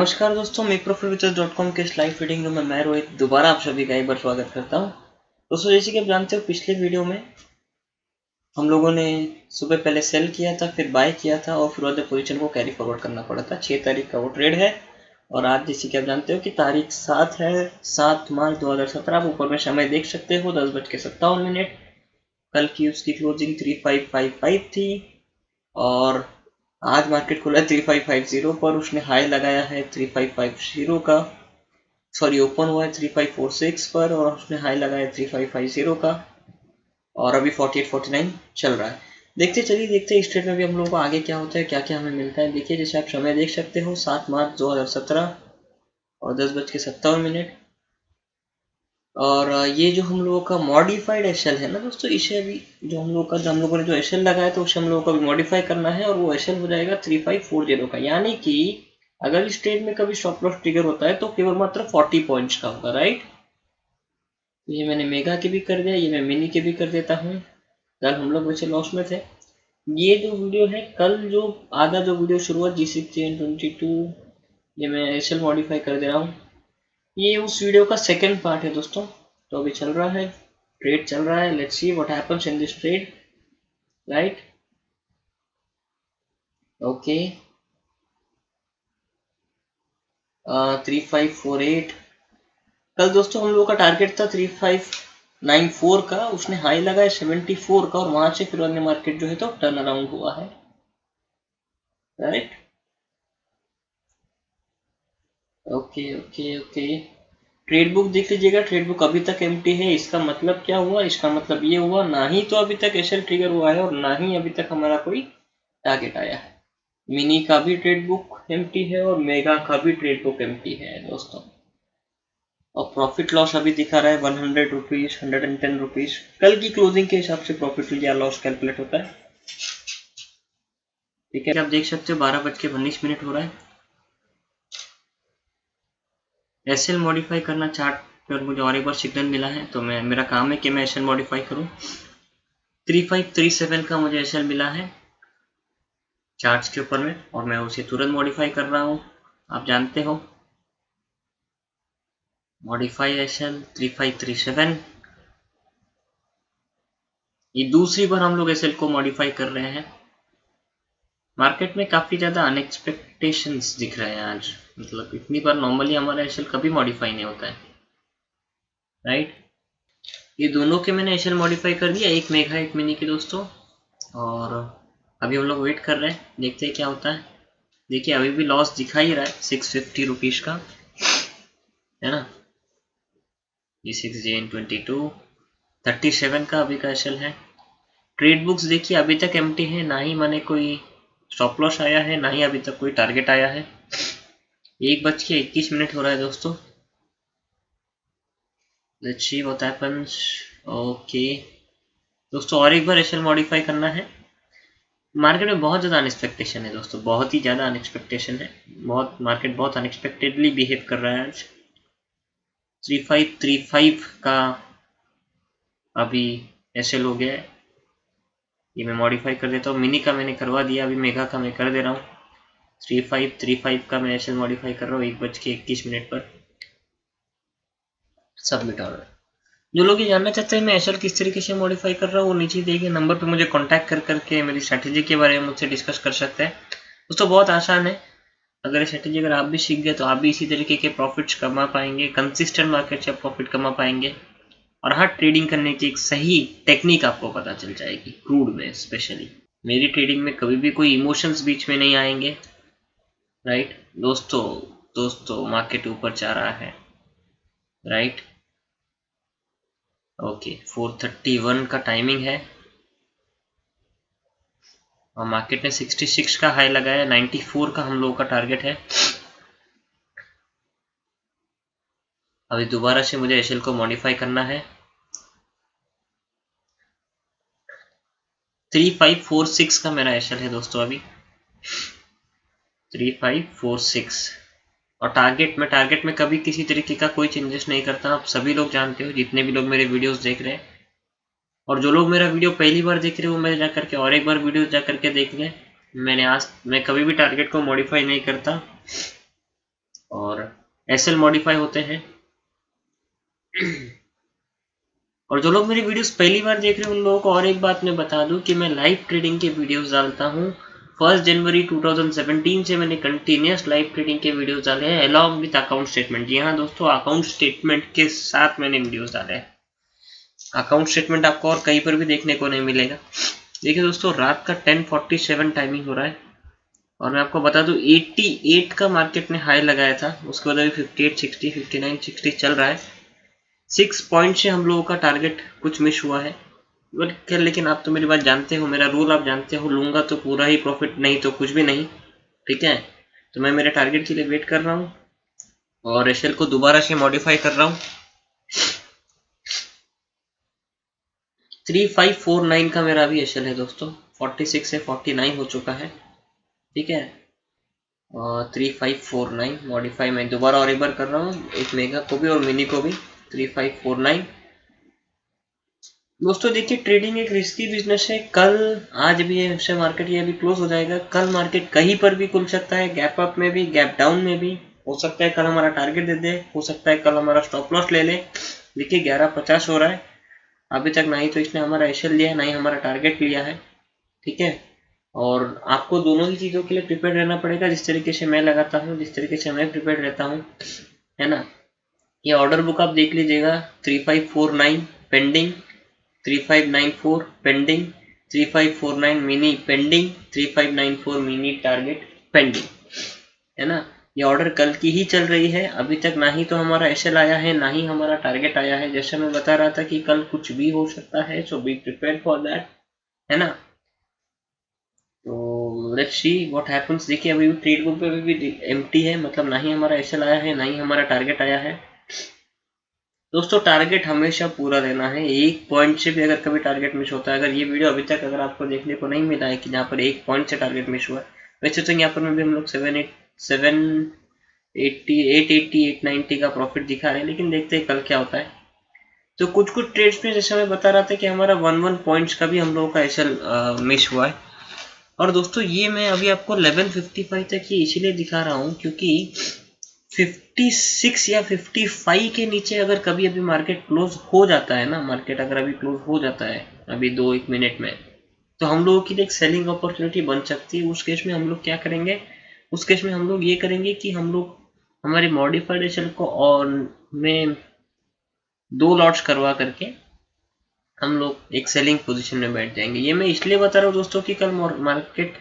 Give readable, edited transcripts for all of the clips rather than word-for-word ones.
नमस्कार दोस्तों, मेकप्रॉफिटविचर्स.com के इस लाइव फीडिंग रूम में मैं रोहित दोबारा आप सभी का एक बार स्वागत करता हूं। दोस्तों, जैसे कि आप जानते हो, पिछले वीडियो में हम लोगों ने सुबह पहले सेल किया था, फिर बाय किया था और फिर वाले पोजीशन को कैरी फॉरवर्ड करना पड़ा था। 6 तारीख का वो ट्रेड है और आज जैसे कि आप जानते हो कि तारीख 7 है, 7 मार्च 2017। आप ऊपर में समय देख सकते हो 10:57। कल की उसकी क्लोजिंग 3555 थी और आज मार्केट खुला 3550 पर। उसने हाई लगाया है 3550 का, सॉरी ओपन हुआ है 3546 पर और उसने हाई लगाया 3550 का और अभी 4849 चल रहा है। देखते चलिए इस ट्रेड में भी हम लोगों को आगे क्या होता है, क्या क्या हमें मिलता है। देखिए, जैसे आप समय देख सकते हो 7 मार्च 2017 और 10:57। और ये जो हम लोगों का मॉडिफाइड एशएल है ना दोस्तों, इसे अभी जो हम लोगों ने जो एशएल लगाया तो उसे हम लोगों को अभी मॉडिफाई करना है और वो एशएल हो जाएगा 3540 का। यानी कि अगर इस ट्रेड में कभी स्टॉप लॉस ट्रिगर होता है तो केवल मात्र 40 पॉइंट्स का होगा, राइट। ये मैंने मेगा के भी कर दिया, ये मैं मिनी के भी कर देता हूँ। कल हम लोग वैसे लॉस में थे। ये जो वीडियो है, कल जो आधा जो वीडियो शुरू हुआ G6N22, ये मैं एशएल मॉडिफाई कर दे रहा हूँ। ये उस वीडियो का सेकंड पार्ट है दोस्तों। तो अभी चल रहा है, ट्रेड चल रहा है। Let's see what happens in this trade, right. Okay, 3548। कल दोस्तों हम लोगों का टारगेट था 3594 का, उसने हाई लगाया 74 का और वहां से फिर अन्य मार्केट जो है तो टर्न अराउंड हुआ है, right. Okay okay okay, trade book देख लीजिएगा। ट्रेड बुक अभी तक एम्प्टी है। इसका मतलब क्या हुआ? इसका मतलब ये हुआ, ना ही तो अभी तक एशएल ट्रिगर हुआ है और ना ही अभी तक हमारा कोई टारगेट आया है। मिनी का भी ट्रेड बुक एम्प्टी है और मेगा का भी ट्रेड बुक एम्प्टी है दोस्तों। और प्रॉफिट लॉस अभी दिखा रहा है 100 रुपीज, 110 रुपीज। कल की क्लोजिंग के हिसाब से प्रॉफिट या लॉस कैलकुलेट होता है, ठीक है। आप देख सकते हो 12:19 हो रहा है। एसएल मॉडिफाई करना चार्ट पर मुझे और एक बार सिग्नल मिला है तो मेरा काम है कि मैं एसएल मॉडिफाई करूं। 3537 का मुझे एसएल मिला है चार्ट्स के ऊपर में और मैं उसे तुरंत मॉडिफाई कर रहा हूं। आप जानते हो, मॉडिफाई एसएल 3537। ये दूसरी बार हम लोग एसएल को मॉडिफाई कर रहे हैं। मार्केट में काफी ज्यादा अनएक्सपेक्टेशंस दिख रहे हैं आज। मतलब इतनी बार नॉर्मली हमारा एसएल कभी मॉडिफाई नहीं होता है, राइट। ये दोनों के मैंने एसएल मॉडिफाई कर दिया, एक मेगा एक मिनी के दोस्तों। और अभी हम लोग वेट कर रहे हैं, देखते हैं क्या होता है। देखिए अभी भी लॉस दिखा ही रहा है 650 रुपीज का, है ना। G6JN22 37 का अभी का एसएल है। ट्रेड बुक्स देखिए अभी तक एम्प्टी है, ना ही मैंने कोई स्टॉप लॉस आया है, ना ही अभी तक कोई टारगेट आया है। 1:21 हो रहा है दोस्तों। Let's see what happens. Okay दोस्तों, और एक बार एसएल मॉडिफाई करना है। मार्केट में बहुत ज़्यादा अनएक्सपेक्टेशन है दोस्तों, बहुत ही ज़्यादा अनएक्सपेक्टेशन है। मार्केट बहुत अनएक्सपेक्टेडली बिहेव कर रहा है आज। 3535 का अभी एसएल हो गया है, ये मैं मॉडिफाई कर देता हूँ। मिनी का मैंने करवा दिया, अभी मेगा का मैं कर दे रहा हूँ। 3535 का मैं एसएल मॉडिफाई कर रहा हूँ 1:21 पर। Submit order. जो लोग ये जानना चाहते हैं मैं एसएल किस तरीके से मॉडिफाई कर रहा हूँ, वो नीचे दिए गए नंबर पे मुझे कांटेक्ट कर करके मेरी स्ट्रैटेजी के बारे में मुझसे डिस्कस कर सकते हैं दोस्तों। बहुत आसान है। अगर स्ट्रैटेजी अगर आप भी सीख गए तो आप भी इसी तरीके के प्रॉफिट्स कमा पाएंगे। कंसिस्टेंट मार्केट से आप प्रॉफिट कमा पाएंगे और हर ट्रेडिंग करने की एक सही टेक्निक आपको पता चल जाएगी, क्रूड में स्पेशली। मेरी ट्रेडिंग में कभी भी कोई इमोशंस बीच में नहीं आएंगे, राइट दोस्तों। मार्केट ऊपर जा रहा है, राइट। ओके, 4:31 का टाइमिंग है और मार्केट ने 66 का हाई लगाया। 94 का हम लोगों का टारगेट है। अभी दोबारा से मुझे एसएल को मॉडिफाई करना है। 3546 का मेरा एसएल है दोस्तों, अभी 3546। और टारगेट में कभी किसी तरीके का कोई चेंजेस नहीं करता। आप सभी लोग जानते हो, जितने भी लोग मेरे वीडियोस देख रहे हैं, और जो लोग मेरा वीडियो पहली बार देख रहे हो, मेरे जाकर के और एक बार वीडियो जाकर के देख लें। मैं कभी भी टारगेट को मॉडिफाई नहीं करता। और एसएल मॉडिफाई होते हैं। और जो लोग मेरी वीडियोस पहली बार देख रहे हैं उन लोगों को और एक बात मैं बता दूं कि मैं लाइव ट्रेडिंग के वीडियोस डालता हूं। 1 जनवरी 2017 से मैंने कंटिन्यूस लाइव ट्रेडिंग के वीडियोस डाले हैं अलॉन्ग विद अकाउंट स्टेटमेंट। जी हाँ दोस्तों, अकाउंट स्टेटमेंट के साथ मैंने वीडियोस डाले हैं। अकाउंट स्टेटमेंट आपको और कहीं पर भी देखने को नहीं मिलेगा। देखिए दोस्तों, रात का 10:47 टाइमिंग हो रहा है और मैं आपको बता दूं 88 का मार्केट ने हाई लगाया था, उसके बाद अभी 58, 60, 59, 60 चल रहा है। 6 पॉइंट से हम लोगों का टारगेट कुछ मिस हुआ है। लेकिन आप तो मेरी बात जानते हो, मेरा रूल आप जानते हो, लूंगा तो पूरा ही प्रॉफिट, नहीं तो कुछ भी नहीं। ठीक है, तो मैं मेरे टारगेट के लिए वेट कर रहा हूँ और एशेल को दोबारा से मॉडिफाई कर रहा हूँ। 3549 का मेरा अभी एशेल है दोस्तों, 46 से 49 हो चुका है। ठीक है, 3549 मॉडिफाई मैं दोबारा और एक बार कर रहा हूँ, एक मेगा को भी और मिनी को भी। 3549 दोस्तों, देखिए ट्रेडिंग एक रिस्की बिजनेस है। कल आज भी है मार्केट, ये अभी क्लोज हो जाएगा। कल मार्केट कहीं पर भी खुल सकता है, गैप अप में भी, गैप डाउन में भी हो सकता है। कल हमारा टारगेट दे दे, हो सकता है कल हमारा स्टॉप लॉस ले ले। देखिए 11:50 हो रहा है, अभी तक ना ही तो इसने हमारा एशेल लिया है, ना ही हमारा टारगेट लिया है। ठीक है, और आपको दोनों ही चीज़ों के लिए प्रिपेयर रहना पड़ेगा, जिस तरीके से मैं लगाता हूँ, जिस तरीके से मैं प्रिपेयर रहता हूँ, है ना। ये ऑर्डर बुक आप देख लीजिएगा, 3549 pending, 3594 pending, 3549 mini pending, 3594 mini target pending, है ना। ये ऑर्डर कल की ही चल रही है, अभी तक ना ही तो हमारा एशेल आया है, ना ही हमारा टारगेट आया है। जैसे मैं बता रहा था कि कल कुछ भी हो सकता है, सो बी प्रिपेयर फॉर दैट, है ना। तो लेट्स सी व्हाट हैपेंस। देखिए अभी ट्रेड बुक पे भी एम्प्टी है, मतलब ना ही हमारा एशेल आया है, ना ही हमारा टारगेट आया है। दोस्तों टारगेट हमेशा पूरा देना है, एक पॉइंट से भी अगर कभी टारगेट मिस होता है, अगर ये वीडियो अभी तक अगर आपको देखने को नहीं मिला है कि जहाँ पर एक पॉइंट से टारगेट मिस हुआ है, वैसे तो यहाँ पर भी हम लोग 890 का प्रॉफिट दिखा रहे हैं, लेकिन देखते हैं कल क्या होता है। तो कुछ कुछ ट्रेड्स में जैसे मैं बता रहा था कि हमारा 1 पॉइंट्स का भी हम लोगों का एशेल मिस हुआ है। और दोस्तों ये मैं अभी आपको 11:55 तक ही इसीलिए दिखा रहा हूँ क्योंकि 56 या 55 के नीचे अगर कभी अभी मार्केट क्लोज हो जाता है ना, मार्केट अगर अभी क्लोज हो जाता है अभी 2-1 मिनट में, तो हम लोगों के लिए एक सेलिंग अपॉर्चुनिटी बन सकती है। उस केस में हम लोग क्या करेंगे, उस केस में हम लोग ये करेंगे कि हम लोग हमारे मॉडिफाइड एशेल को ऑन में 2 लॉट्स करवा करके हम लोग एक सेलिंग पोजीशन में बैठ जाएंगे। ये मैं इसलिए बता रहा हूँ दोस्तों कि कल मार्केट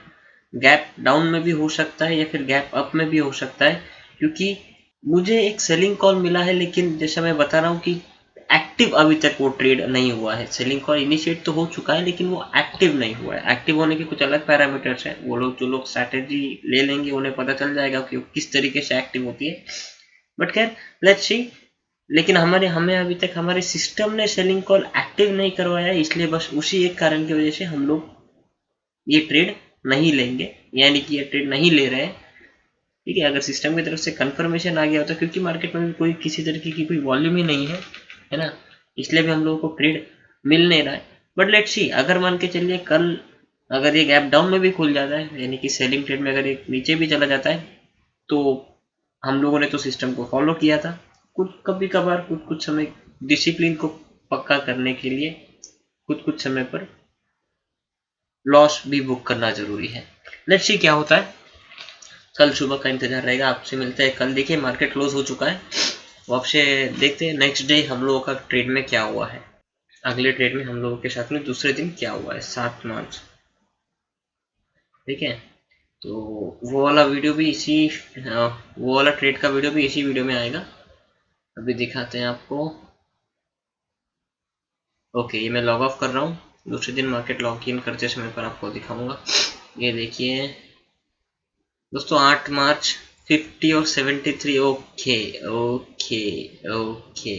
गैप डाउन में भी हो सकता है या फिर गैप अप में भी हो सकता है, क्योंकि मुझे एक सेलिंग कॉल मिला है, लेकिन जैसा मैं बता रहा हूँ कि एक्टिव अभी तक वो ट्रेड नहीं हुआ है। सेलिंग कॉल इनिशिएट तो हो चुका है, लेकिन वो एक्टिव नहीं हुआ है। एक्टिव होने के कुछ अलग पैरामीटर्स हैं, वो लोग जो लोग स्ट्रैटेजी ले लेंगे उन्हें पता चल जाएगा कि वो किस तरीके से एक्टिव होती है। बट खैर लेट्स सी, लेकिन हमें अभी तक हमारे सिस्टम ने सेलिंग कॉल एक्टिव नहीं करवाया है, इसलिए बस उसी एक कारण की वजह से हम लोग ये ट्रेड नहीं लेंगे, यानी कि ये ट्रेड नहीं ले रहे हैं। ठीक है, अगर सिस्टम की तरफ से कंफर्मेशन आ गया होता, क्योंकि मार्केट में भी कोई किसी तरीके की कोई वॉल्यूम ही नहीं है ना, इसलिए भी हम लोगों को ट्रेड मिल नहीं रहा है। बट लेट्स सी, अगर मान के चलिए कल अगर ये गैप डाउन में भी खुल जाता है, यानी कि सेलिंग ट्रेड में अगर ये नीचे भी चला जाता है, तो हम लोगों ने तो सिस्टम को फॉलो किया था। कुछ कभी कभार कुछ समय डिसिप्लिन को पक्का करने के लिए कुछ समय पर लॉस भी बुक करना जरूरी है। लेट्स सी क्या होता है, कल सुबह का इंतजार रहेगा। आपसे मिलते हैं कल। देखिए मार्केट क्लोज हो चुका है, वो आपसे देखते हैं नेक्स्ट डे हम लोगों का ट्रेड में क्या हुआ है, अगले ट्रेड में हम लोगों के साथ में दूसरे दिन क्या हुआ है, 7 मार्च। ठीक है, तो वो वाला वीडियो भी वो वाला ट्रेड का वीडियो भी इसी वीडियो में आएगा। अभी दिखाते हैं आपको। ओके, ये मैं लॉग ऑफ कर रहा हूँ, दूसरे दिन मार्केट लॉग इन करते समय पर आपको दिखाऊंगा। ये देखिए दोस्तों 8 मार्च 50 और 73। ओके ओके ओके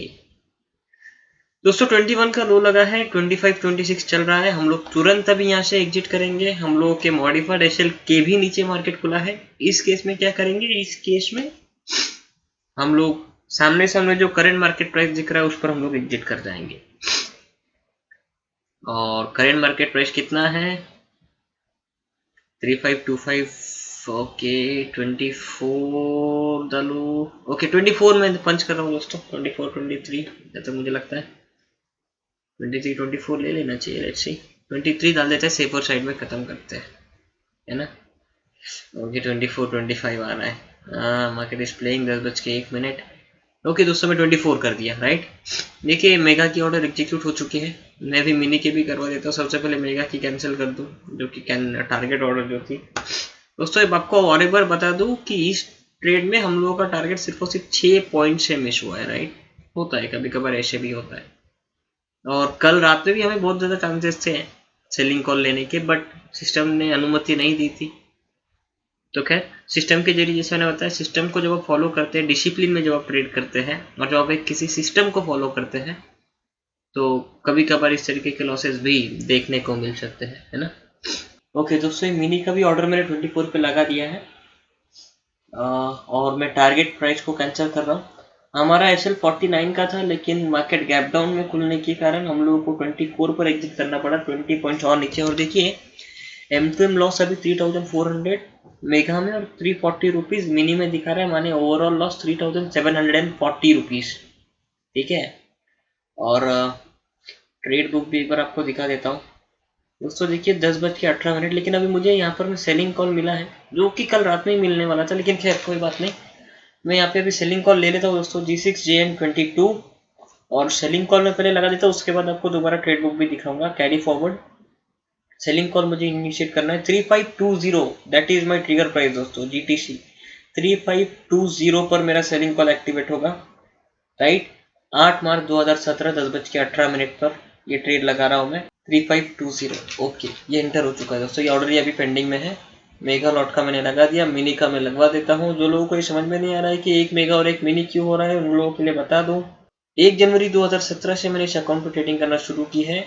दोस्तों, 21 का लो लगा है, 25-26 चल रहा है। हम लोग तुरंत अभी यहाँ से एग्जिट करेंगे। हम लोगों के मॉडिफाइड एशेल के भी नीचे मार्केट खुला है। इस केस में क्या करेंगे, इस केस में हम लोग सामने जो करंट मार्केट प्राइस दिख रहा है उस पर हम लोग एग्जिट कर जाएंगे। और करंट मार्केट प्राइस कितना है, 3525 ओके 24 डालू। ओके 24 में पंच कर रहा हूँ दोस्तों, 24 23 जब तक मुझे लगता है 23 24 ले लेना चाहिए। लेट्स सी 23 डाल देते हैं, सेफर साइड में खत्म करते हैं, है ना। ओके 24 25 आ रहा है। Market is playing 10:01। ओके दोस्तों मैं 24 कर दिया, राइट। देखिए मेगा की ऑर्डर एग्जीक्यूट हो चुकी है। मैं भी मिनी के भी करवा देता हूँ। सबसे पहले मेगा की कैंसिल कर दूँ, जो कि टारगेट ऑर्डर जो थी दोस्तों। अब आपको और एक बार बता दूँ कि इस ट्रेड में हम लोगों का टारगेट सिर्फ और सिर्फ 6 पॉइंट से मिस हुआ है, राइट। होता है कभी कभार, ऐसे भी होता है। और कल रात में भी हमें बहुत ज़्यादा चांसेस थे सेलिंग कॉल लेने के, बट सिस्टम ने अनुमति नहीं दी थी। तो खैर सिस्टम के जरिए, जैसे मैंने बताया, सिस्टम को जब आप फॉलो करते हैं, डिसिप्लिन में जब आप ट्रेड करते हैं और जब आप एक किसी सिस्टम को फॉलो करते हैं, तो कभी कभार इस तरीके के लॉसेस भी देखने को मिल सकते हैं, है ना। ओके दोस्तों मिनी का भी ऑर्डर मैंने 24 पे लगा दिया है और मैं टारगेट प्राइस को कैंसिल कर रहा हूँ। हमारा एसएल 49 का था, लेकिन मार्केट गैप डाउन में खुलने के कारण हम लोगों को 24 पर एग्जिट करना पड़ा, 20 पॉइंट्स और नीचे। और देखिए M2M लॉस अभी 3400 मेगा में और 340 रुपीज़ मिनी में दिखा रहा है, माने ओवरऑल लॉस 3740 रुपीज़, ठीक है। और ट्रेड बुक भी एक बार आपको दिखा देता हूँ दोस्तों। देखिए 10:18, लेकिन अभी मुझे यहाँ पर सेलिंग कॉल मिला है, जो कि कल रात में ही मिलने वाला था, लेकिन खैर कोई बात नहीं। मैं यहाँ पे अभी सेलिंग कॉल ले लेता हूँ दोस्तों, G6JN22, और सेलिंग कॉल में पहले लगा देता हूँ, उसके बाद आपको दोबारा ट्रेड बुक भी दिखाऊंगा। कैरी फॉरवर्ड सेलिंग कॉल मुझे इनिशिएट करना है 3520, that is my trigger price दोस्तों। GTC 3520 पर मेरा सेलिंग कॉल एक्टिवेट होगा, राइट। 8 मार्च 2017 10:18 पर ये ट्रेड लगा रहा हूँ मैं 3520। ओके ये एंटर हो चुका है दोस्तों। ये ऑर्डर अभी पेंडिंग में है। मेगा लॉट का मैंने लगा दिया, मिनी का मैं लगवा देता हूँ। जो लोगों को ये समझ में नहीं आ रहा है कि एक मेगा और एक मिनी क्यों हो रहा है, उन लोगों के लिए बता दूँ। 1 जनवरी 2017 से मैंने इस अकाउंट पर ट्रेडिंग करना शुरू की है।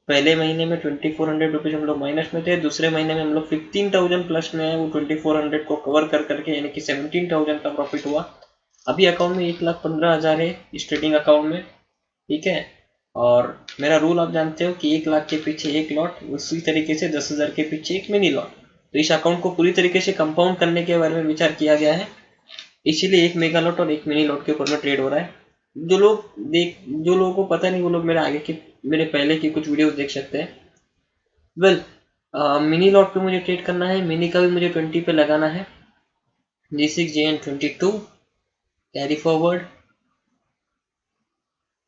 पहले महीने में 2400 रुपीज़ हम लोग माइनस में थे, दूसरे महीने में हम लोग 15,000 प्लस में है। वो 2400 को कवर कर करके यानी कि 17,000 का प्रॉफिट हुआ। अभी अकाउंट में 1,15,000 है इस ट्रेडिंग अकाउंट में, ठीक है। और मेरा रूल आप जानते हो कि 1 लाख के पीछे एक लॉट, उसी तरीके से 10,000 के पीछे एक मिनी लॉट। तो इस अकाउंट को पूरी तरीके से कंपाउंड करने के बारे में विचार किया गया है, इसीलिए एक मेगा लॉट और एक मिनी लॉट के ऊपर में ट्रेड हो रहा है। जो लोगों को पता नहीं, वो लोग मेरे पहले की कुछ वीडियोस देख सकते हैं। वेल मिनी लॉट पे मुझे ट्रेड करना है, मिनी का भी मुझे 20 पे लगाना है। G6JN22 कैरी फॉरवर्ड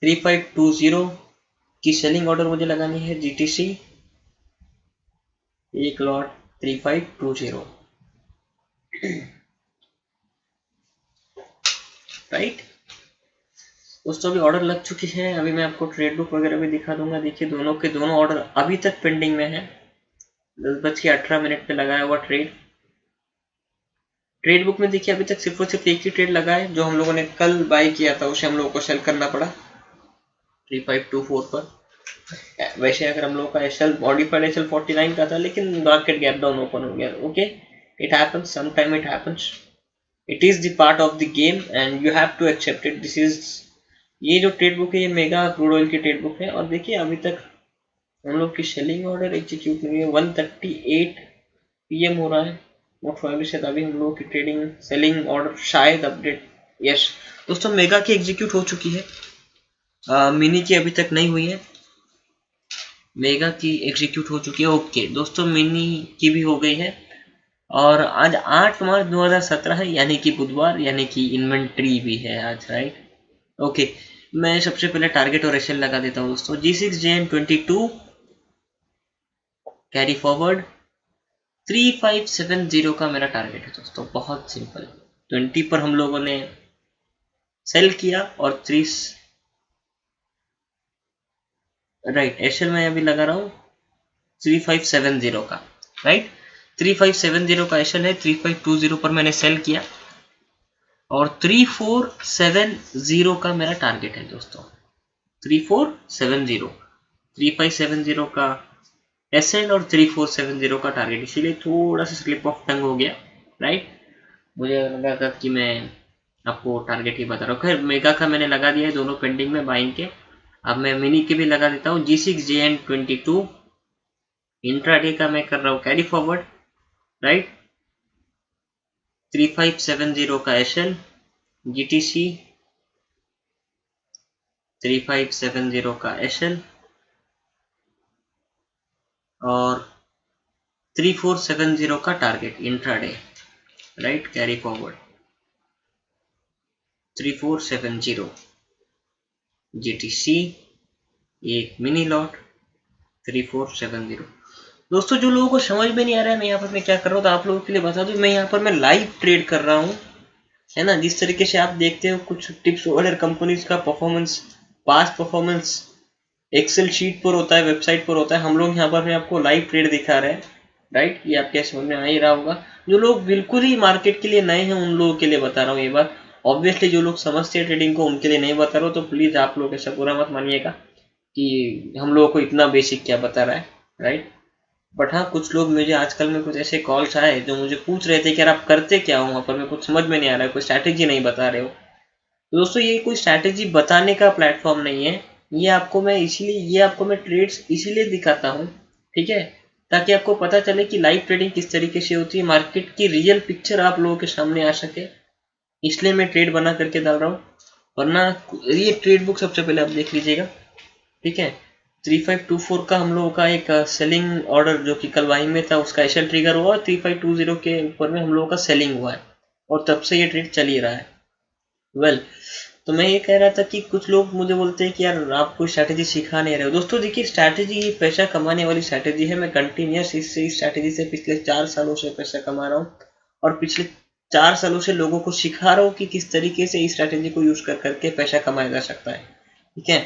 3520 की सेलिंग ऑर्डर मुझे लगानी है। GTC एक लॉट 3520, राइट दोस्तों। अभी ऑर्डर लग चुकी है। अभी मैं आपको ट्रेड बुक वगैरह भी दिखा दूंगा। देखिए दोनों के दोनों ऑर्डर अभी तक पेंडिंग में है। 10:18 पे लगाया हुआ ट्रेड बुक में देखिए अभी तक सिर्फ और सिर्फ एक ही ट्रेड लगा है, जो हम लोगों ने कल बाय किया था, उसे हम लोगों को सेल करना पड़ा 3524 पर। वैसे अगर हम लोगों का एसएल मॉडिफाइड एसएल 49 का था, लेकिन मार्केट गैप डाउन ओपन हो गया। Okay it happens, some time it happens, it is the part of the game and you have to accept it. This is, ये जो ट्रेड बुक है ये mega crude oil की trade book है। और देखिए अभी तक हम लोग की सेलिंग ऑर्डर एग्जीक्यूट नहीं है। 1:38 PM हो रहा है, मोस्ट प्रोबेबली से अभी हम लोगों की ट्रेडिंग सेलिंग ऑर्डर शायद अपडेट, यस दोस्तों मेगा की एग्जीक्यूट हो चुकी है, मिनी की अभी तक नहीं हुई है, मेगा की एग्जीक्यूट हो चुकी है। ओके दोस्तों मिनी की भी हो गई है। और आज 8 मार्च 2017 है, यानी कि बुधवार, यानी कि इन्वेंट्री भी है आज, राइट। ओके मैं सबसे पहले टारगेट और एसएल लगा देता हूँ दोस्तों। G6JN22 कैरी फॉरवर्ड 3570 का मेरा टारगेट है दोस्तों। बहुत सिंपल, 20 पर हम लोगों ने सेल किया और 30, राइट। एसएल में अभी लगा रहा हूँ 3570 का, राइट। 3570 का एसएल है, 3520 पर मैंने सेल किया और 3470 का मेरा टारगेट है दोस्तों। 3470, 3570 का एसएल और 3470 का टारगेट, इसीलिए थोड़ा सा स्लिप ऑफ टंग हो गया, राइट। मुझे लगा था कि मैं आपको टारगेट ही बता रहा हूँ। खैर मेगा का मैंने लगा दिया है, दोनों पेंडिंग में बाइंग के। अब मैं मिनी के भी लगा देता हूँ। G6JN22 इंट्राडे का मैं कर रहा हूँ कैरी फॉरवर्ड, राइट। 3570 का एशल, GTC 3570 का एशल और 3470 का target intraday, right, carry forward 3470 GTC, एक मिनी लॉट 3470। दोस्तों जो लोगों को समझ में नहीं आ रहा है मैं यहाँ पर मैं क्या कर रहा हूँ, तो आप लोगों के लिए बता दूं, मैं यहाँ पर मैं लाइव ट्रेड कर रहा हूँ, है ना। जिस तरीके से आप देखते हो कुछ टिप्स वगैरह कंपनीज का performance, past performance excel sheet पर होता है, वेबसाइट पर होता है, हम लोग यहाँ पर मैं आपको लाइव ट्रेड दिखा रहे हैं, राइट। ये आपके समझ में आ ही रहा होगा। जो लोग बिल्कुल ही मार्केट के लिए नए हैं उन लोगों के लिए बता रहा हूँ ये बात। ऑब्वियसली जो लोग समझते हैं ट्रेडिंग को उनके लिए नहीं बता रहा हूँ, तो प्लीज आप लोग ऐसा बुरा मत मानिएगा कि हम लोगों को इतना बेसिक क्या बता रहा है, राइट। बट हाँ, कुछ लोग मुझे आजकल में कुछ ऐसे कॉल्स आए जो मुझे पूछ रहे थे कि यार आप करते क्या हो वहाँ पर, मैं कुछ समझ में नहीं आ रहा है, कोई स्ट्रैटेजी नहीं बता रहे हो। तो दोस्तों ये कोई स्ट्रैटेजी बताने का प्लेटफॉर्म नहीं है, ये आपको मैं ट्रेड्स इसीलिए दिखाता हूँ, ठीक है, ताकि आपको पता चले कि लाइव ट्रेडिंग किस तरीके से होती है, मार्केट की रियल पिक्चर आप लोगों के सामने आ सके, इसलिए मैं ट्रेड बना करके डाल रहा हूँ। वरना ये ट्रेड बुक सबसे पहले आप देख लीजिएगा, ठीक है। 3524 का हम लोगों का एक सेलिंग ऑर्डर जो कि कल बाइंग में था उसका एशल ट्रिगर हुआ, 3520 के ऊपर में हम लोगों का सेलिंग हुआ है और तब से ये ट्रेड चल ही रहा है। वेल तो मैं ये कह रहा था कि कुछ लोग मुझे बोलते हैं कि यार आप कोई स्ट्रैटेजी सिखा नहीं रहे हो। दोस्तों देखिए, स्ट्रैटेजी पैसा कमाने वाली स्ट्रैटेजी है, मैं कंटिन्यूस इस स्ट्रैटेजी से पिछले 4 सालों से पैसा कमा रहा हूँ और पिछले 4 सालों से लोगों को सिखा रहा हूँ कि किस तरीके से इस स्ट्रैटेजी को यूज कर करके पैसा कमाया जा सकता है, ठीक है।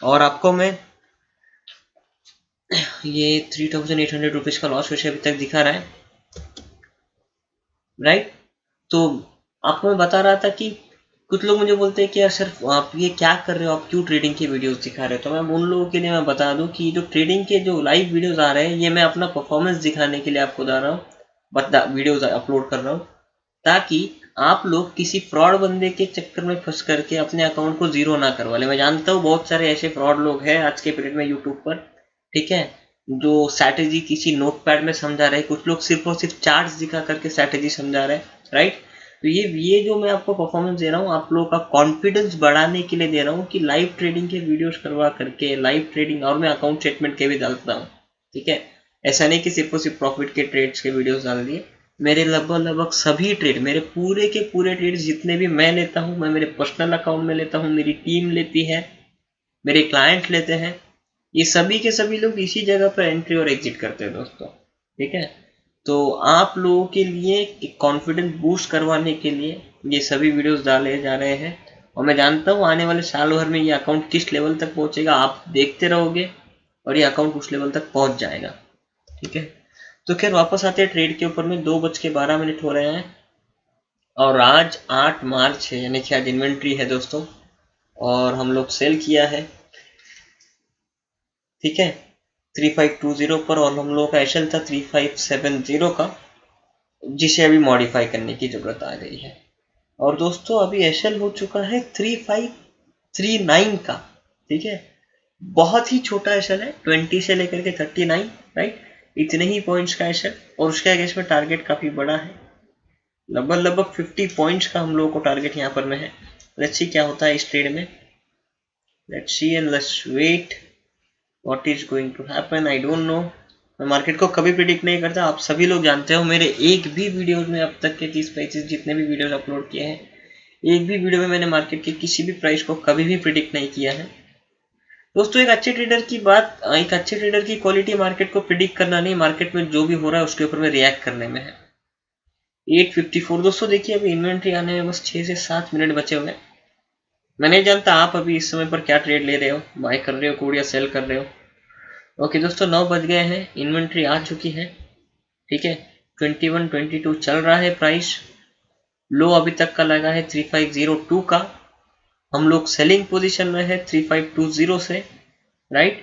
और आपको मैं ये 3800 रुपीज का लॉस वैसे अभी तक दिखा रहा है, राइट। तो आपको मैं बता रहा था कि कुछ लोग मुझे बोलते हैं कि यार सर आप ये क्या कर रहे हो, आप क्यों ट्रेडिंग की वीडियोस दिखा रहे हो। तो मैं उन लोगों के लिए मैं बता दूं कि जो ट्रेडिंग के जो लाइव वीडियोस आ रहे हैं ये मैं अपना परफॉर्मेंस दिखाने के लिए आपको बता रहा हूँ, वीडियोस अपलोड कर रहा हूँ, ताकि आप लोग किसी फ्रॉड बंदे के चक्कर में फंस करके अपने अकाउंट को जीरो ना करवा ले। मैं जानता हूँ बहुत सारे ऐसे फ्रॉड लोग हैं आज के पीरियड में यूट्यूब पर, ठीक है, जो स्ट्रैटेजी किसी नोटपैड में समझा रहे, कुछ लोग सिर्फ और सिर्फ चार्ट्स दिखा करके स्ट्रैटेजी समझा रहे, राइट। तो ये जो मैं आपको परफॉर्मेंस दे रहा हूँ आप लोगों का कॉन्फिडेंस बढ़ाने के लिए दे रहा हूँ कि लाइव ट्रेडिंग के वीडियोस करवा करके लाइव ट्रेडिंग, और मैं अकाउंट स्टेटमेंट के भी डालता हूँ, ठीक है। ऐसा नहीं कि सिर्फ और सिर्फ प्रॉफिट के ट्रेड्स के वीडियोस डाल दिए, मेरे लगभग सभी ट्रेड, मेरे पूरे के पूरे ट्रेड्स जितने भी मैं लेता हूँ, मैं मेरे पर्सनल अकाउंट में लेता हूँ, मेरी टीम लेती है, मेरे क्लाइंट लेते हैं, ये सभी के सभी लोग इसी जगह पर एंट्री और एग्जिट करते हैं दोस्तों, ठीक है। तो आप लोगों के लिए कॉन्फिडेंस बूस्ट करवाने के लिए ये सभी वीडियोस डाले जा रहे हैं, और मैं जानता हूँ आने वाले साल भर में ये अकाउंट किस लेवल तक पहुंचेगा, आप देखते रहोगे और ये अकाउंट उस लेवल तक पहुंच जाएगा, ठीक है। तो खैर वापस आते हैं ट्रेड के ऊपर में। 2:12 हो रहे हैं और आज 8 मार्च है, यानी कि आज इन्वेंट्री है दोस्तों, और हम लोग सेल किया है, ठीक है, 3520 पर, और हम लोगों का एशल था 3570 का, जिसे अभी मॉडिफाई करने की जरूरत आ गई है। और दोस्तों अभी एशल हो चुका है 3539 का, ठीक है, बहुत ही छोटा एशल है, 20 से लेकर के 39, राइट, इतने ही पॉइंट्स का एशल, और उसके आगे इसमें टारगेट काफी बड़ा है, लगभग 50 पॉइंट्स का हम लोगों को टारगेट यहाँ पर में है। लेट्स सी क्या होता है इस ट्रेड में, let's see and let's wait what is going to happen, I don't know. मैं मार्केट को कभी प्रिडिक्ट नहीं करता, आप सभी लोग जानते हो, मेरे एक भी वीडियोस में अब तक के 30-35 जितने भी वीडियोस अपलोड किए हैं, एक भी वीडियो में मैंने मार्केट के किसी भी प्राइस को कभी भी प्रिडिक्ट नहीं किया है दोस्तों। एक अच्छे ट्रेडर की बात, एक अच्छे ट्रेडर की क्वालिटी मार्केट को प्रिडिक्ट करना नहीं, मार्केट में जो भी हो रहा है उसके ऊपर में रिएक्ट करने में है। 854 दोस्तों, देखिए अभी इन्वेंट्री आने में बस 6 से 7 मिनट बचे हुए हैं। मैं नहीं जानता आप अभी इस समय पर क्या ट्रेड ले रहे हो, बाय कर रहे हो कोड या सेल कर रहे हो। ओके दोस्तों, 9 बज गए हैं, इन्वेंट्री आ चुकी है, ठीक है, 2122 चल रहा है प्राइस, लो अभी तक का लगा है 3502 का, हम लोग सेलिंग पोजीशन में है 3520 से, राइट।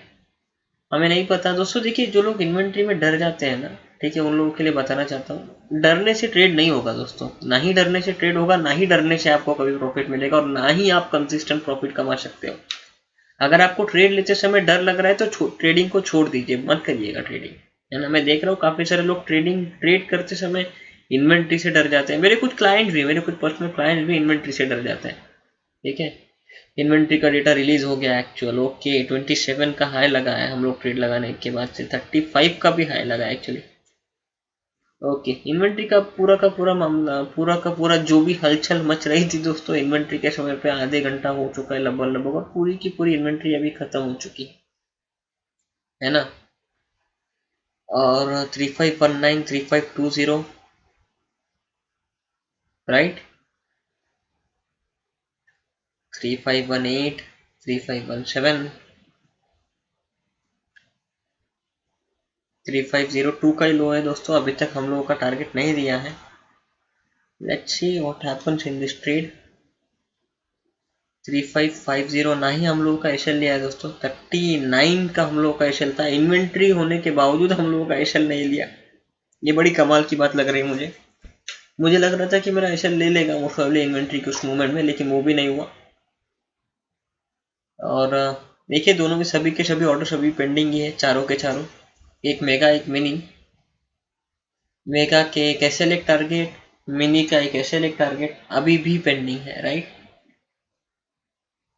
हमें नहीं पता दोस्तों, देखिए जो लोग इन्वेंट्री में डर जाते हैं ना, ठीक है, उन लोगों के लिए बताना चाहता हूँ, डरने से ट्रेड नहीं होगा दोस्तों, ना ही डरने से ट्रेड होगा, ना ही डरने से आपको कभी प्रॉफिट मिलेगा, और ना ही आप कंसिस्टेंट प्रॉफिट कमा सकते हो। अगर आपको ट्रेड लेते समय डर लग रहा है तो ट्रेडिंग को छोड़ दीजिए, मत करिएगा ट्रेडिंग, है ना। मैं देख रहा हूँ काफी सारे लोग ट्रेड करते समय इन्वेंट्री से डर जाते हैं। मेरे कुछ क्लाइंट भी, मेरे कुछ पर्सनल क्लाइंट भी इन्वेंट्री से डर जाते हैं। ठीक है, इन्वेंट्री का डेटा रिलीज हो गया एक्चुअल, ओके 27 का हाई लगा है हम लोग ट्रेड लगाने के बाद से, 35 का भी हाई लगा है एक्चुअली। ओके, इन्वेंट्री का पूरा मामला, पूरा का पूरा जो भी हलचल मच रही थी दोस्तों इन्वेंट्री के समय पे, आधे घंटा हो चुका है लगभग, और पूरी की पूरी इन्वेंट्री अभी खत्म हो चुकी है ना। और 3519 3520 राइट, 3518 3517 3502 का ही लो है दोस्तों। अभी तक हम लोगों का टारगेट नहीं दिया है। Let's see what happens in this trade. 3550 ना ही हम लोगों का एशल लिया है दोस्तों, 39 का हम लोगों का एशल था, इन्वेंट्री होने के बावजूद हम लोगों का एशल नहीं लिया। ये बड़ी कमाल की बात लग रही है मुझे लग रहा था कि मेरा एशल ले लेगा वो फैमिली इन्वेंट्री के उस मोमेंट में, लेकिन वो भी नहीं हुआ। और देखिए दोनों में सभी के सभी ऑर्डर सभी पेंडिंग ही है, चारों के चारों, एक मेगा एक मिनी। मेगा के एक एसएल एक टारगेट, मिनी का एक एसएल एक टारगेट अभी भी पेंडिंग है राइट।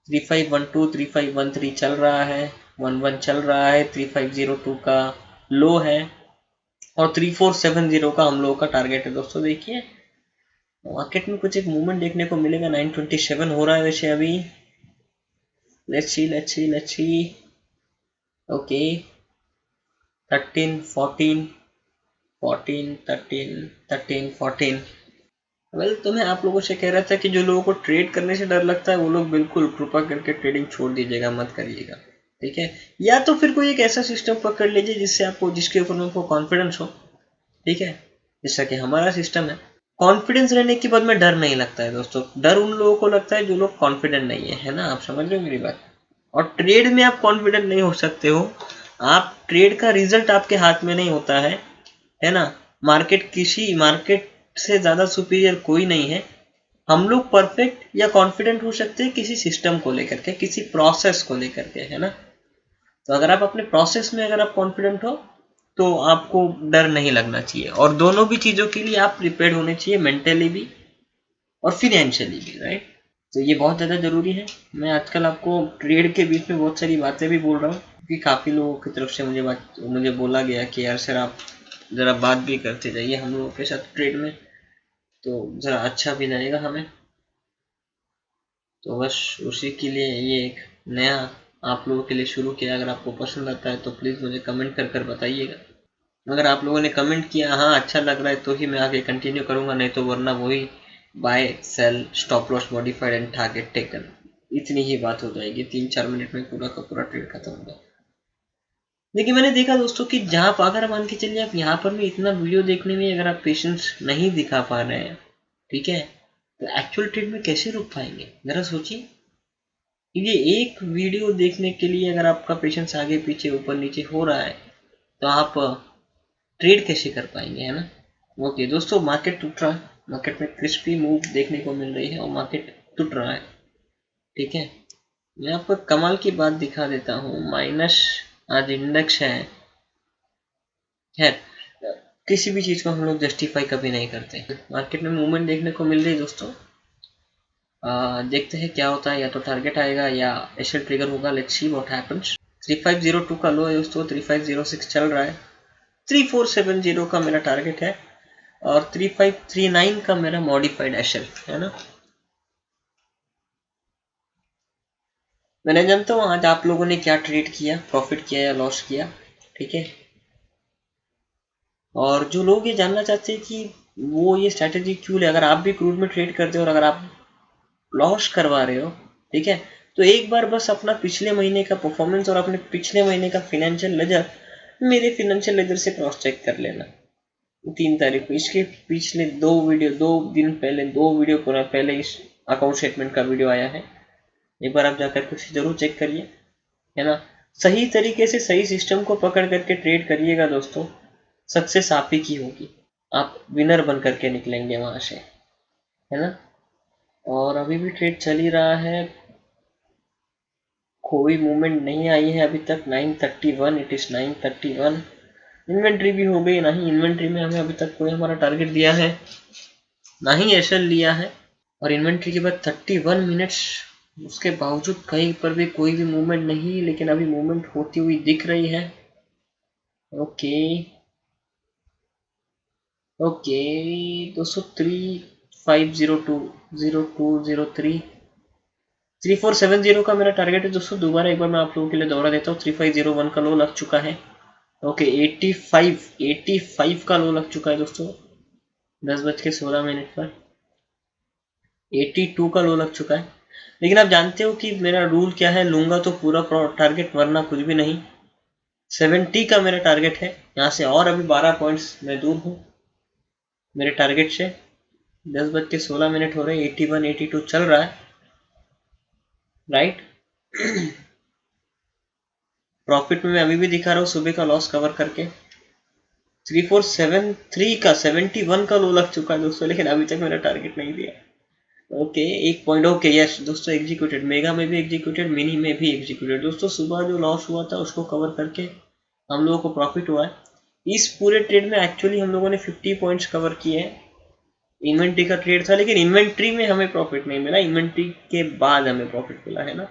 3512 3513 चल रहा है, 11 चल रहा है, 3502 का लो है, और 3470 का हम लोगों का टारगेट है दोस्तों। देखिए मार्केट में कुछ एक मूवमेंट देखने को मिलेगा। 927 हो रहा है वैसे अभी। Let's see okay, 13 14 14 13 13 14। वेल तो मैं आप लोगों से कह रहा था कि जो लोगों को ट्रेड करने से डर लगता है वो लोग बिल्कुल कृपा करके ट्रेडिंग छोड़ दीजिएगा, मत करिएगा। ठीक है, या तो फिर कोई एक ऐसा सिस्टम पकड़ लीजिए जिससे आपको, जिसके ऊपर आपको कॉन्फिडेंस हो। ठीक है, जैसा कि हमारा सिस्टम है। कॉन्फिडेंस रहने के बाद में डर नहीं लगता है दोस्तों। डर उन लोगों को लगता है जो लोग कॉन्फिडेंट नहीं है ना, आप समझ रहे हो मेरी बात। और ट्रेड में आप कॉन्फिडेंट नहीं हो सकते हो। आप ट्रेड का रिजल्ट आपके हाथ में नहीं होता है ना। मार्केट से ज्यादा सुपीरियर कोई नहीं है। हम लोग परफेक्ट या कॉन्फिडेंट हो सकते हैं किसी सिस्टम को लेकर के, किसी प्रोसेस को लेकर के, है ना। तो अगर आप अपने प्रोसेस में अगर आप कॉन्फिडेंट हो तो आपको डर नहीं लगना चाहिए, और दोनों भी चीजों के लिए आप प्रिपेयर्ड होने चाहिए, मेंटली भी और फिनेंशियली भी राइट। तो ये बहुत ज़्यादा ज़रूरी है। मैं आजकल आपको ट्रेड के बीच में बहुत सारी बातें भी बोल रहा हूँ, क्योंकि काफ़ी लोगों की तरफ से मुझे बोला गया कि यार सर आप ज़रा बात भी करते जाइए हम लोगों के साथ ट्रेड में, तो ज़रा अच्छा भी लगेगा हमें। तो बस उसी के लिए ये एक नया आप लोगों के लिए शुरू किया। अगर आपको पसंद आता है तो प्लीज़ मुझे कमेंट कर बताइएगा। अगर आप लोगों ने कमेंट किया हाँ अच्छा लग रहा है तो ही मैं आगे कंटिन्यू करूँगा, नहीं तो वरना वही buy sell stop loss modified and target taken, इतनी ही बात हो जाएगी। 3-4 मिनट में पूरा का पूरा ट्रेड खत्म हो जाएगा। लेकिन मैंने देखा दोस्तों कि जहाँ पर अगर मान के चलिए आप यहाँ पर भी इतना वीडियो देखने में अगर आप पेशेंस नहीं दिखा पा रहे हैं, ठीक है, तो एक्चुअल ट्रेड में कैसे रुक पाएंगे जरा सोचिए। ये एक वीडियो देखने के लिए अगर आपका पेशेंस आगे पीछे ऊपर नीचे हो रहा है तो आप ट्रेड कैसे कर पाएंगे, है ना। ओके दोस्तों, मार्केट टूट रहा है, मार्केट में क्रिस्पी मूव देखने को मिल रही है और मार्केट टूट रहा है। ठीक है, मैं आपको कमाल की बात दिखा देता हूँ। माइनस आज इंडेक्स है। किसी भी चीज को हम लोग जस्टिफाई कभी नहीं करते। मार्केट में मूवमेंट देखने को मिल रही है दोस्तों। देखते हैं क्या होता है, या तो टारगेट आएगा या एशल ट्रिगर होगा। Let's see what happens. 3502 का लो है दोस्तों, 3506 चल रहा है, 3470 का मेरा टारगेट है, और 3539 का मेरा मॉडिफाइड एशल है ना। मैंने जानता हूँ आज आप लोगों ने क्या ट्रेड किया, प्रॉफिट किया या लॉस किया। ठीक है, और जो लोग ये जानना चाहते हैं कि वो ये स्ट्रैटेजी क्यों ले, अगर आप भी क्रूड में ट्रेड करते हो और अगर आप लॉस करवा रहे हो, ठीक है, तो एक बार बस अपना पिछले महीने का परफॉर्मेंस और अपने पिछले महीने का फिनेंशियल लेजर मेरे फिनेंशियल लेजर से क्रॉस चेक कर लेना। 3 तारीख को इसके पिछले 2 दिन पहले 2 वीडियो पहले इस अकाउंट स्टेटमेंट का वीडियो आया है, एक बार आप जाकर के जरूर चेक करिए, है ना। सही तरीके से सही सिस्टम को पकड़ करके ट्रेड करिएगा दोस्तों, सक्सेस आप ही की होगी, आप विनर बन करके निकलेंगे वहां से, है ना। और अभी भी ट्रेड चल ही रहा है, कोई मूवमेंट नहीं आई है अभी तक। 931, इट इज 931। इन्वेंट्री भी हो गई, नहीं इन्वेंट्री में हमें अभी तक कोई हमारा टारगेट दिया है, ना ही एसएल लिया है। और इन्वेंट्री के बाद 31 मिनट्स, उसके बावजूद कहीं पर भी कोई भी मूवमेंट नहीं, लेकिन अभी मूवमेंट होती हुई दिख रही है। ओके ओके दोस्तों 3502 3470 का मेरा टारगेट है दोस्तों। दोबारा एक बार मैं आप लोगों के लिए दोहरा देता हूँ। 3501 का लो लग चुका है। ओके 85 का लो लग चुका है दोस्तों 10:16 पर। 82 का लो लग चुका है। लेकिन आप जानते हो कि मेरा रूल क्या है, लूंगा तो पूरा टारगेट वरना कुछ भी नहीं। 70 का मेरा टारगेट है यहाँ से, और अभी 12 पॉइंट्स मैं दूर हूँ मेरे टारगेट से। 10:16 हो रहे, 81 82 चल रहा है राइट। प्रॉफिट में मैं अभी भी दिखा रहा हूँ सुबह का लॉस कवर करके। 3473 का 71 का लो लग चुका है दोस्तों, लेकिन अभी तक मेरा टारगेट नहीं दिया। ओके एक पॉइंट, ओके यस दोस्तों एग्जीक्यूटेड, मेगा में भी एग्जीक्यूटेड, मिनी में भी एग्जीक्यूटेड। दोस्तों सुबह जो लॉस हुआ था उसको कवर करके हम लोगों को प्रॉफिट हुआ है। इस पूरे ट्रेड में एक्चुअली हम लोगों ने 50 पॉइंट्स कवर किए हैं। इन्वेंट्री का ट्रेड था, लेकिन इन्वेंट्री में हमें प्रॉफिट नहीं मिला, इन्वेंट्री के बाद हमें प्रॉफिट मिला है ना।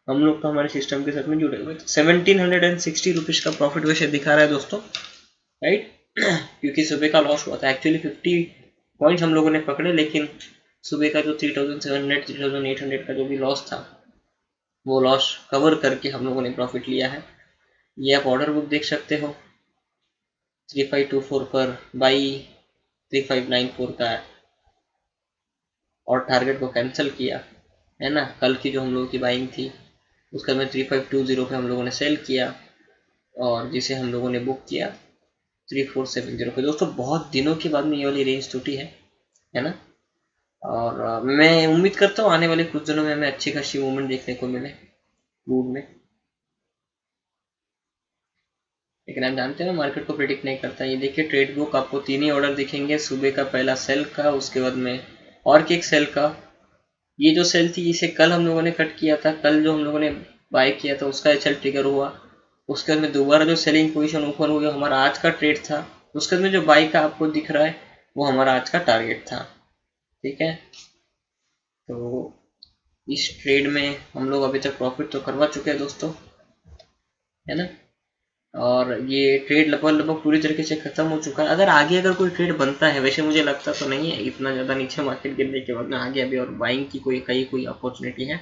हम लोग तो हमारे सिस्टम के साथ में जुड़े हुए। 1760 रुपीज का प्रॉफिट वैसे दिखा रहा है दोस्तों राइट। क्योंकि सुबह का लॉस हुआ था, एक्चुअली 50 पॉइंट्स हम लोगों ने पकड़े, लेकिन सुबह का जो 3700 3800 का जो भी लॉस था वो लॉस कवर करके हम लोगों ने प्रॉफिट लिया है। ये आप ऑर्डर बुक देख सकते हो 3524 पर बाई 3594 का है, और टारगेट को कैंसिल किया है ना। कल की जो हम लोगों की बाइंग थी उसका में 3520 पे हम लोगों ने सेल किया, और जिसे हम लोगों ने बुक किया 3470 पे। दोस्तों बहुत दिनों के बाद में ये वाली रेंज टूटी है ना। और मैं उम्मीद करता हूँ आने वाले कुछ दिनों में हमें अच्छी खासी मूवमेंट देखने को मिले क्रूड में। लेकिन आप जानते हैं मार्केट को प्रेडिक्ट नहीं करता। ये देखिए ट्रेड बुक, आपको 3 ही ऑर्डर दिखेंगे। सुबह का पहला सेल का, उसके बाद में और एक सेल का। ये जो सेल थी इसे कल हम लोगों ने कट किया था, कल जो हम लोगों ने बाय किया था उसका एचएल ट्रिगर हुआ। उसके बाद में दोबारा जो सेलिंग पोजीशन ओपन हुई हमारा आज का ट्रेड था। उसके बाद में जो बाय का आपको दिख रहा है वो हमारा आज का टारगेट था, ठीक है। तो इस ट्रेड में हम लोग अभी तक प्रॉफिट तो करवा चुके हैं दोस्तों, है ना। और ये ट्रेड लगभग पूरी तरीके से खत्म हो चुका है। अगर कोई ट्रेड बनता है, वैसे मुझे लगता तो नहीं है इतना ज़्यादा नीचे मार्केट गिरने के बाद में आगे अभी और बाइंग की कोई अपॉर्चुनिटी है।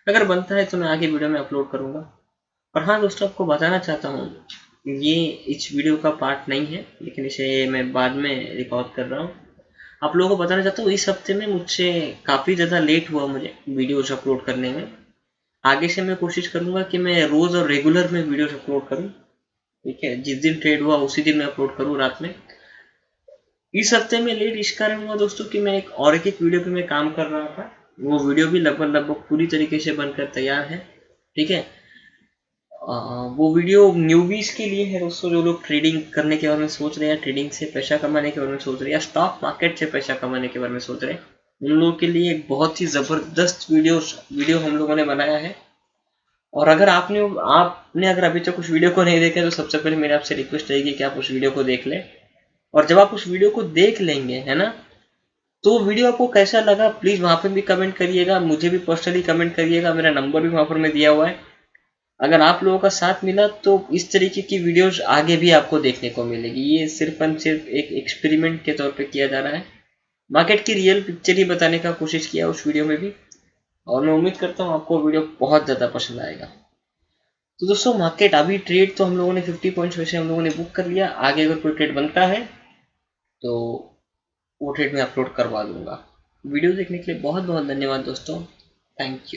अगर बनता है तो मैं आगे वीडियो में अपलोड करूँगा। और हाँ दोस्तों, आपको बताना चाहता हूँ ये इस वीडियो का पार्ट नहीं है, लेकिन इसे मैं बाद में रिकॉर्ड कर रहा हूँ। आप लोगों को बताना चाहता हूँ इस हफ्ते में मुझसे काफ़ी ज़्यादा लेट हुआ मुझे वीडियोज अपलोड करने में। आगे से मैं कोशिश करूँगा कि मैं रोज़ और रेगुलर में वीडियोज अपलोड करूँ, ठीक है। जिस दिन ट्रेड हुआ उसी दिन मैं अपलोड करूँ रात में। इस हफ्ते में लेट इस कारण हुआ दोस्तों कि मैं एक वीडियो पे मैं काम कर रहा था। वो वीडियो भी लगभग पूरी तरीके से बनकर तैयार है, ठीक है। वो वीडियो न्यूबीज के लिए है दोस्तों, जो लोग ट्रेडिंग करने के बारे में सोच रहे हैं, ट्रेडिंग से पैसा कमाने के बारे में सोच रहे हैं, या स्टॉक मार्केट से पैसा कमाने के बारे में सोच रहे हैं, उन लोगों के लिए एक बहुत ही ज़बरदस्त वीडियो हम लोगों ने बनाया है। और अगर आपने अगर अभी तक उस वीडियो को नहीं देखा तो सबसे पहले मेरे आपसे रिक्वेस्ट रहेगी कि आप उस वीडियो को देख लें। और जब आप उस वीडियो को देख लेंगे, है ना, तो वीडियो आपको कैसा लगा प्लीज़ वहाँ पे भी कमेंट करिएगा, मुझे भी पर्सनली कमेंट करिएगा। मेरा नंबर भी वहाँ पर मैं दिया हुआ है। अगर आप लोगों का साथ मिला तो इस तरीके की वीडियोस आगे भी आपको देखने को मिलेगी। ये सिर्फ एक एक्सपेरिमेंट के तौर पे किया जा रहा है। मार्केट की रियल पिक्चर ही बताने का कोशिश किया उस वीडियो में भी, और मैं उम्मीद करता हूँ आपको वीडियो बहुत ज़्यादा पसंद आएगा। तो दोस्तों मार्केट अभी ट्रेड तो हम लोगों ने 50 पॉइंट्स वैसे हम लोगों ने बुक कर लिया। आगे अगर कोई ट्रेड बनता है तो वो ट्रेड में अपलोड करवा दूंगा। वीडियो देखने के लिए बहुत बहुत धन्यवाद दोस्तों, थैंक यू।